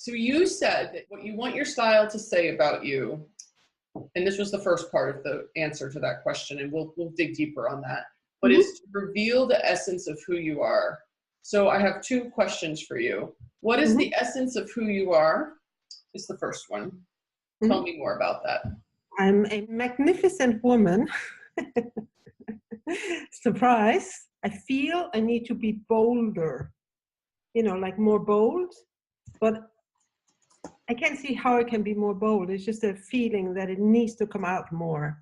So you said that what you want your style to say about you, and this was the first part of the answer to that question, and we'll dig deeper on that, but is to reveal the essence of who you are. So I have two questions for you. What is the essence of who you are? Is the first one. Tell me more about that. I'm a magnificent woman. Surprise. I feel I need to be bolder, like more bold, but I can't see how it can be more bold. It's just a feeling that it needs to come out more.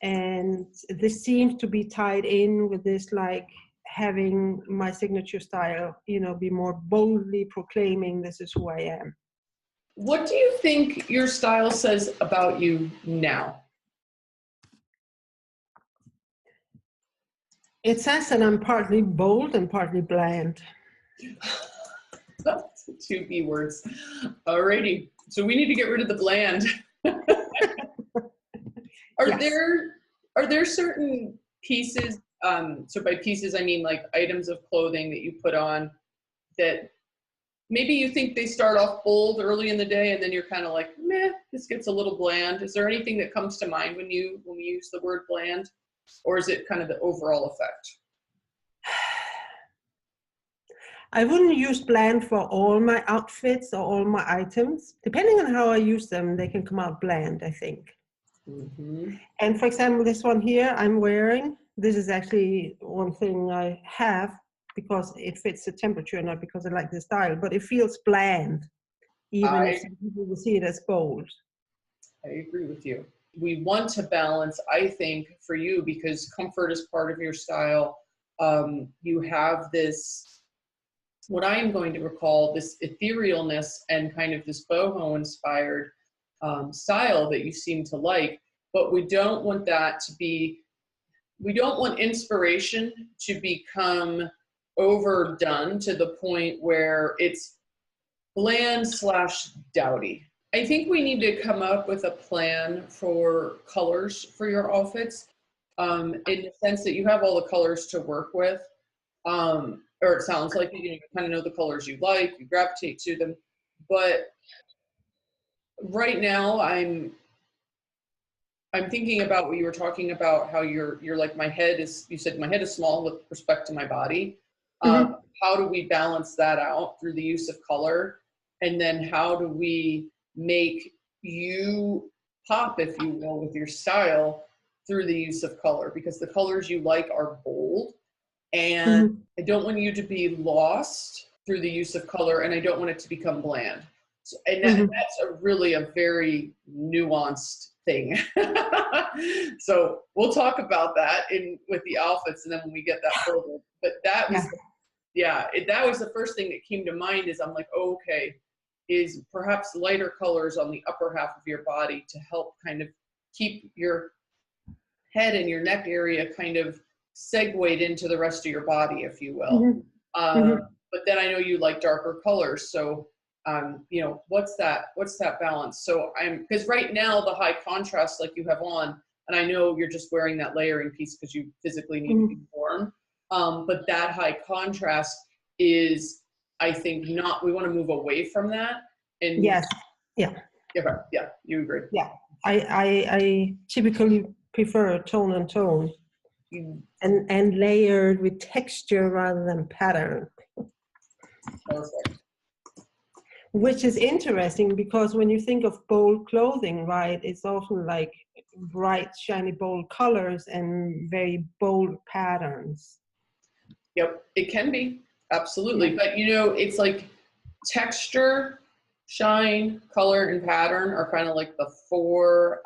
And this seems to be tied in with this, like having my signature style, be more boldly proclaiming this is who I am. What do you think your style says about you now? It says that I'm partly bold and partly bland. Two B words. Alrighty. So we need to get rid of the bland. Are there certain pieces, so by pieces I mean like items of clothing that you put on that maybe you think they start off bold early in the day and then you're kind of like, meh, this gets a little bland. Is there anything that comes to mind when you use the word bland? Or is it kind of the overall effect? I wouldn't use bland for all my outfits or all my items. Depending on how I use them, they can come out bland, I think. And for example, this one here I'm wearing, this is actually one thing I have because it fits the temperature, not because I like the style, but it feels bland, even if some people will see it as bold. I agree with you. We want to balance, I think, for you, because comfort is part of your style. You have this, what I am going to recall, this etherealness and kind of this boho-inspired style that you seem to like, but we don't want that to be, we don't want inspiration to become overdone to the point where it's bland / dowdy. I think we need to come up with a plan for colors for your outfits, in the sense that you have all the colors to work with, or it sounds like you kind of know the colors you like, you gravitate to them. But right now, I'm thinking about what you were talking about, how you're like, my head is, you said my head is small with respect to my body. How do we balance that out through the use of color? And then how do we make you pop, if you will, with your style through the use of color? Because the colors you like are bold, and I don't want you to be lost through the use of color, and I don't want it to become bland. So, and that's a very nuanced thing. So we'll talk about that with the outfits, and then when we get that further. But that was, that was the first thing that came to mind. Is I'm like, oh, okay, is perhaps lighter colors on the upper half of your body to help kind of keep your head and your neck area kind of segued into the rest of your body, if you will. But then I know you like darker colors, so what's that balance? So because right now the high contrast like you have on, and I know you're just wearing that layering piece because you physically need to be warm, but that high contrast is, I think, not, we want to move away from that. And yes, you agree. I typically prefer tone and tone, and layered with texture rather than pattern. Perfect. Which is interesting because when you think of bold clothing, right, it's often like bright, shiny, bold colors and very bold patterns. Yep, it can be, absolutely. But it's like texture, shine, color, and pattern are kind of like the four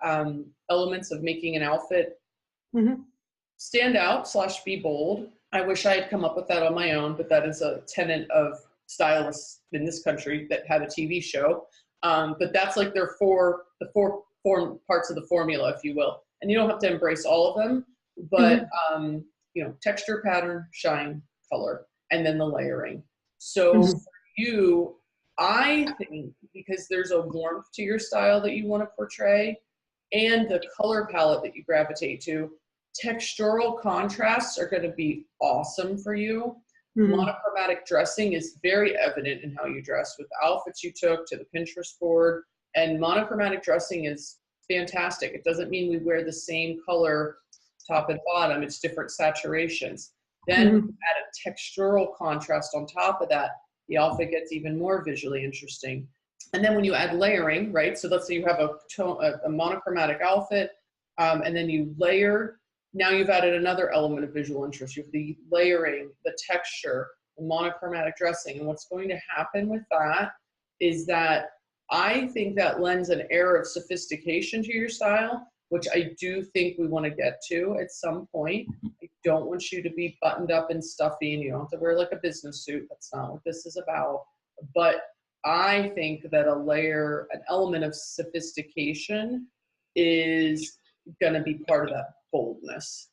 elements of making an outfit stand out / be bold. I wish I had come up with that on my own, but that is a tenet of stylists in this country that have a TV show. But that's like the four parts of the formula, if you will. And you don't have to embrace all of them, but texture, pattern, shine, color, and then the layering. So for you, I think, because there's a warmth to your style that you want to portray, and the color palette that you gravitate to, textural contrasts are going to be awesome for you. Mhm. Monochromatic dressing is very evident in how you dress with the outfits you took to the Pinterest board. And monochromatic dressing is fantastic. It doesn't mean we wear the same color top and bottom, it's different saturations. Then when you Mhm. add a textural contrast on top of that, the outfit gets even more visually interesting. And then when you add layering, right? So let's say you have a monochromatic outfit, and then you layer. Now you've added another element of visual interest. You have the layering, the texture, the monochromatic dressing. And what's going to happen with that is that I think that lends an air of sophistication to your style, which I do think we want to get to at some point. I don't want you to be buttoned up and stuffy and you don't have to wear like a business suit. That's not what this is about. But I think that an element of sophistication is going to be part of that boldness.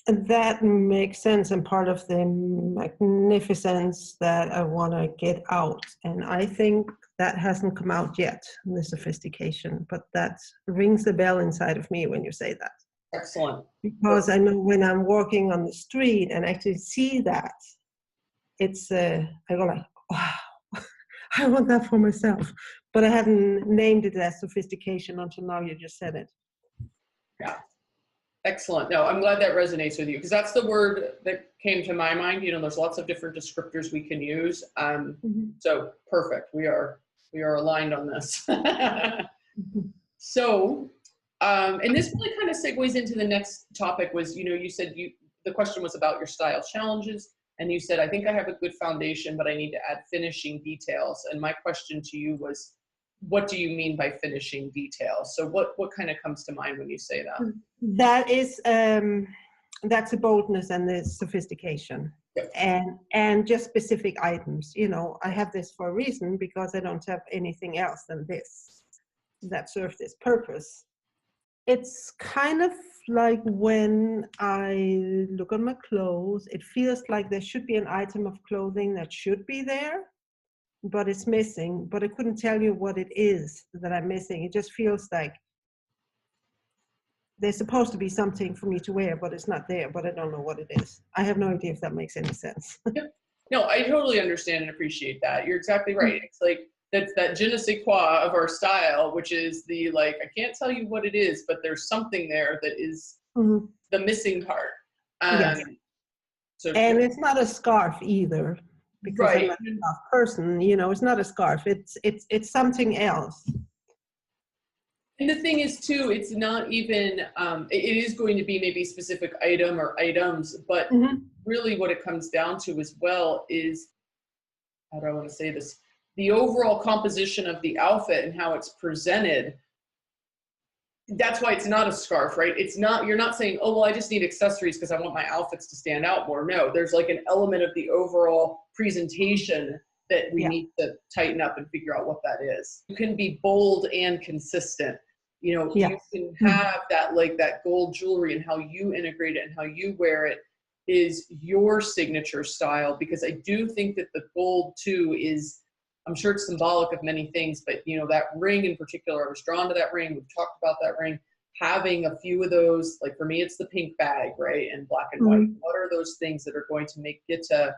And that makes sense, and part of the magnificence that I want to get out. And I think that hasn't come out yet, the sophistication, but that rings the bell inside of me when you say that. Excellent. Because I know when I'm walking on the street and actually see that, it's, I go like, wow, I want that for myself. But I hadn't named it as sophistication until now you just said it. Yeah. Excellent. No, I'm glad that resonates with you because that's the word that came to my mind. You know, there's lots of different descriptors we can use. So perfect. We are aligned on this. So, and this really kind of segues into the next topic was, you know, you said the question was about your style challenges. And you said, I think I have a good foundation, but I need to add finishing details. And my question to you was, what do you mean by finishing details? So what kind of comes to mind when you say that? That is, that's the boldness and the sophistication. Yep. And just specific items. You know, I have this for a reason because I don't have anything else than this that serves this purpose. It's kind of like when I look on my clothes, it feels like there should be an item of clothing that should be there, but it's missing. But I couldn't tell you what it is that I'm missing. It just feels like there's supposed to be something for me to wear, but it's not there, but I don't know what it is. I have no idea if that makes any sense. No, I totally understand and appreciate that. You're exactly right. It's like that je ne sais quoi of our style, which is the like, I can't tell you what it is, but there's something there that is the missing part. Yes. So, and it's not a scarf either, because I'm not a scarf person. You know, it's not a scarf. It's something else. And the thing is too, it's not even, it is going to be maybe a specific item or items, but really what it comes down to as well is, how do I want to say this? The overall composition of the outfit and how it's presented. That's why it's not a scarf, right? It's not, you're not saying, oh, well, I just need accessories because I want my outfits to stand out more. No, there's like an element of the overall presentation that we need to tighten up and figure out what that is. You can be bold and consistent. You know, you can have that, like that gold jewelry and how you integrate it and how you wear it is your signature style, because I do think that the gold too is, I'm sure it's symbolic of many things, but you know, that ring in particular, I was drawn to that ring. We've talked about that ring. Having a few of those, like for me, it's the pink bag, right? And black and white. What are those things that are going to make it to,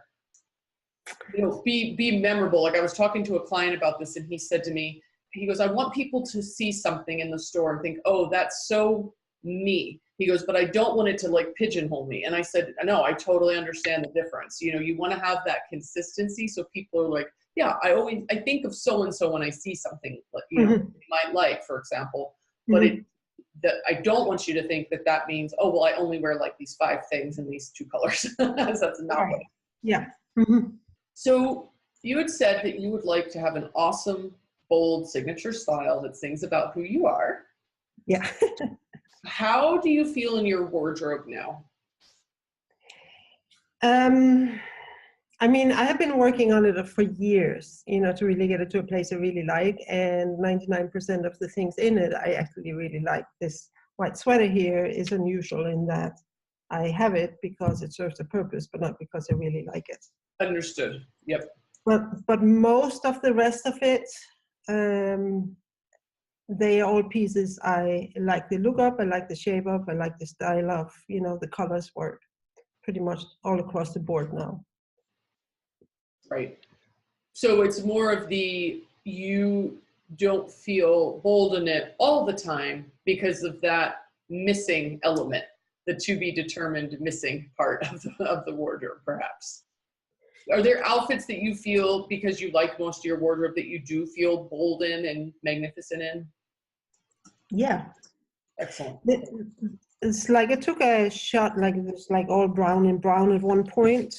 you know, be memorable? Like I was talking to a client about this and he said to me, he goes, I want people to see something in the store and think, oh, that's so me. He goes, but I don't want it to like pigeonhole me. And I said, no, I totally understand the difference. You know, you want to have that consistency. So people are like, yeah, I think of so-and-so when I see something, you know, you might like, for example, but I don't want you to think that that means, oh, well, I only wear like these 5 things in these 2 colors. That's not what. Yeah. So you had said that you would like to have an awesome, bold signature style that sings about who you are. Yeah. How do you feel in your wardrobe now? I mean, I have been working on it for years, you know, to really get it to a place I really like. And 99% of the things in it, I actually really like. This white sweater here is unusual in that I have it because it serves a purpose, but not because I really like it. Understood. Yep. But most of the rest of it, they are all pieces I like the look of, I like the shape of, I like the style of, you know, the colors work pretty much all across the board now. Right. So it's more of the, you don't feel bold in it all the time because of that missing element, the to be determined missing part of the wardrobe, perhaps. Are there outfits that you feel, because you like most of your wardrobe, that you do feel bold in and magnificent in? Yeah. Excellent. It's like I took a shot, like it was like all brown and brown at one point.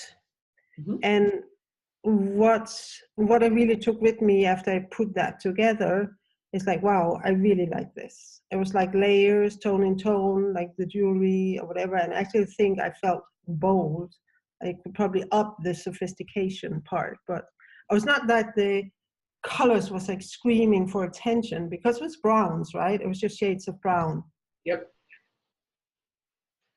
Mhm. And what I really took with me after I put that together is like, wow, I really like this. It was like layers, tone in tone, like the jewelry or whatever. And I actually think I felt bold. I could probably up the sophistication part, but I was not that the colors was like screaming for attention because it was browns, right? It was just shades of brown. Yep.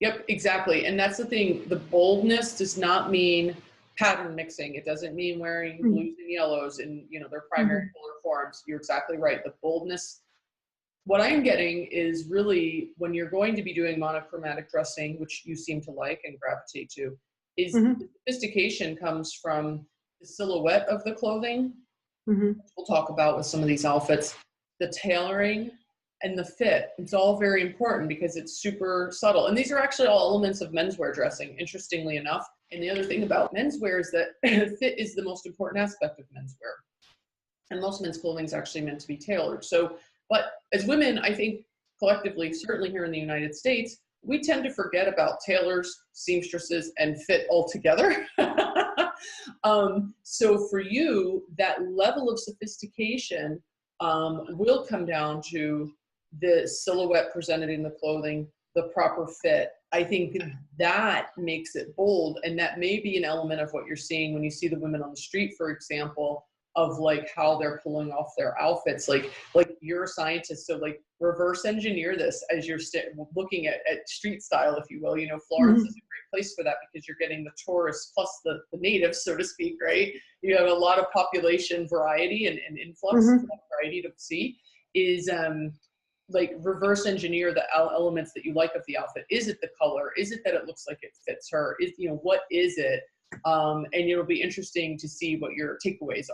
Yep, exactly. And that's the thing. The boldness does not mean pattern mixing. It doesn't mean wearing blues and yellows in, their primary Mhm. color forms. You're exactly right. The boldness, what I'm getting is really when you're going to be doing monochromatic dressing, which you seem to like and gravitate to, is Mhm. the sophistication comes from the silhouette of the clothing. Mhm. We'll talk about with some of these outfits, the tailoring and the fit. It's all very important because it's super subtle. And these are actually all elements of menswear dressing, interestingly enough. And the other thing about menswear is that fit is the most important aspect of menswear. And most men's clothing is actually meant to be tailored. So, but as women, I think collectively, certainly here in the United States, we tend to forget about tailors, seamstresses, and fit altogether. So for you, that level of sophistication will come down to the silhouette presented in the clothing, the proper fit. I think that makes it bold, and that may be an element of what you're seeing when you see the women on the street, for example, of like how they're pulling off their outfits. Like you're a scientist, so like reverse engineer this as you're looking at street style, if you will. Florence is Mhm. a great place for that because you're getting the tourists plus the natives, so to speak, right? You have a lot of population variety and influx, Mhm. variety to see. Is like reverse engineer the elements that you like of the outfit. Is it the color? Is it that it looks like it fits her? Is what is it? And it'll be interesting to see what your takeaways are.